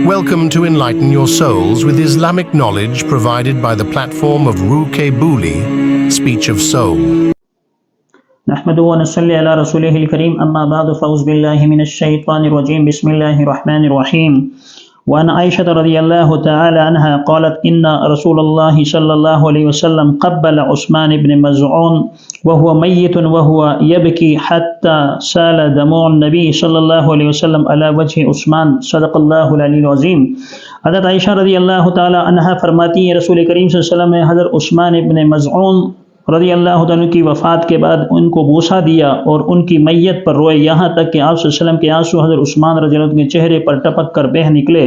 Welcome to Enlighten Your Souls with Islamic knowledge provided by the platform of Ruke Buli, Speech of Soul. نحمده ونصلي على رسوله الكريم أما بعد فأعوذ بالله من الشيطان الرجيم بسم الله الرحمن الرحيم وعن عائشة رضي الله تعالى عنها قالت إن رسول الله صلى الله عليه وسلم قبل عثمان بن مزعون وهو ميت وهو يبكي حتى سال دموع النبي صلى الله عليه وسلم على وجه عثمان صدق الله العلي العظيم. حضرت عائشہ رضی اللہ تعالی عنہا فرماتی ہیں رسول کریم صلی اللہ علیہ وسلم نے حضرت عثمان ابن مزعون رضی اللہ عنہ کی وفات کے بعد ان کو بوسہ دیا اور ان کی میت پر روئے، یہاں تک کہ آپ صلی اللہ علیہ وسلم کے آنسو حضرت عثمان رضی اللہ عنہ کے چہرے پر ٹپک کر بہہ نکلے۔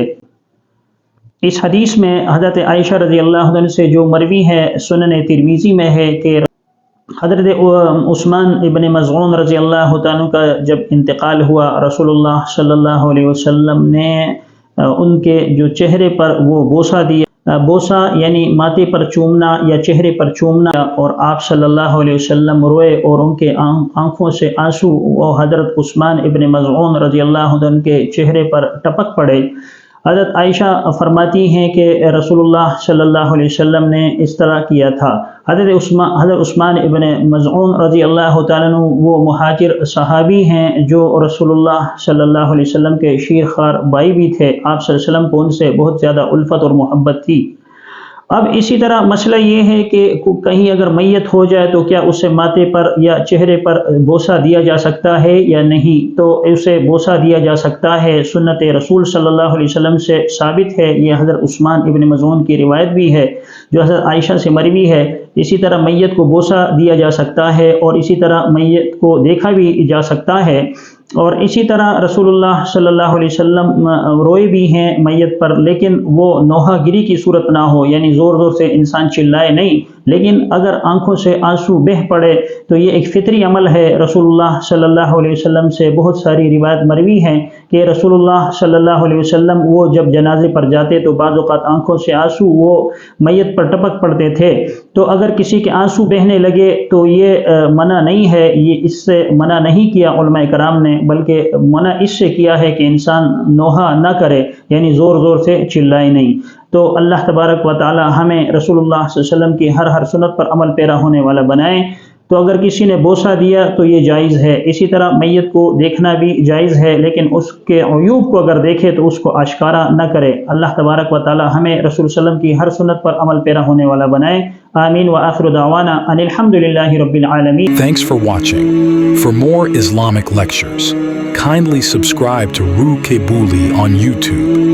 اس حدیث میں حضرت عائشہ رضی اللہ عنہ سے جو مروی ہے سنن ترمذی میں ہے کہ حضرت عثمان ابن مزعون رضی اللہ عنہ کا جب انتقال ہوا، رسول اللہ صلی اللہ علیہ وسلم نے ان کے جو چہرے پر وہ بوسہ دیا۔ بوسہ یعنی ماتھے پر چومنا یا چہرے پر چومنا، اور آپ صلی اللہ علیہ وسلم روئے اور ان کے آنکھوں سے آنسو وہ حضرت عثمان ابن مزعون رضی اللہ عنہ کے چہرے پر ٹپک پڑے۔ حضرت عائشہ فرماتی ہیں کہ رسول اللہ صلی اللہ علیہ وسلم نے اس طرح کیا تھا۔ حضرت عثمان ابن مزعون رضی اللہ تعالیٰ عنہ وہ مہاجر صحابی ہیں جو رسول اللہ صلی اللہ علیہ وسلم کے شیر خوار بھائی بھی تھے۔ آپ صلی اللہ علیہ وسلم کو ان سے بہت زیادہ الفت اور محبت تھی۔ اب اسی طرح مسئلہ یہ ہے کہ کہیں اگر میت ہو جائے تو کیا اسے ماتھے پر یا چہرے پر بوسہ دیا جا سکتا ہے یا نہیں؟ تو اسے بوسہ دیا جا سکتا ہے، سنت رسول صلی اللہ علیہ وسلم سے ثابت ہے۔ یہ حضرت عثمان ابن مزعون کی روایت بھی ہے جو حضرت عائشہ سے مروی ہے۔ اسی طرح میت کو بوسہ دیا جا سکتا ہے اور اسی طرح میت کو دیکھا بھی جا سکتا ہے، اور اسی طرح رسول اللہ صلی اللہ علیہ وسلم روئے بھی ہیں میت پر، لیکن وہ نوحہ گری کی صورت نہ ہو، یعنی زور زور سے انسان چلائے نہیں، لیکن اگر آنکھوں سے آنسو بہہ پڑے تو یہ ایک فطری عمل ہے۔ رسول اللہ صلی اللہ علیہ وسلم سے بہت ساری روایت مروی ہیں کہ رسول اللہ صلی اللہ علیہ وسلم وہ جب جنازے پر جاتے تو بعض اوقات آنکھوں سے آنسو وہ میت پر ٹپک پڑتے تھے۔ تو اگر کسی کے آنسو بہنے لگے تو یہ منع نہیں ہے، یہ اس سے منع نہیں کیا علماء کرام نے، بلکہ منع اس سے کیا ہے کہ انسان نوحہ نہ کرے، یعنی زور زور سے چلائے نہیں۔ تو اللہ تبارک و تعالی ہمیں رسول اللہ صلی اللہ علیہ وسلم کی ہر سنت پر عمل پیرا ہونے والا بنائے۔ تو اگر کسی نے بوسہ دیا تو یہ جائز ہے، اسی طرح میت کو دیکھنا بھی جائز ہے، لیکن اس کے عیوب کو اگر دیکھے تو اس کو آشکارا نہ کرے۔ اللہ تبارک و تعالی ہمیں رسول صلی اللہ علیہ وسلم کی ہر سنت پر عمل پیرا ہونے والا بنائے۔ آمین وآخر دعوانا ان الحمدللہ رب العالمین۔ Thanks for watching. For more Islamic lectures, kindly subscribe to Ruke Buli on YouTube.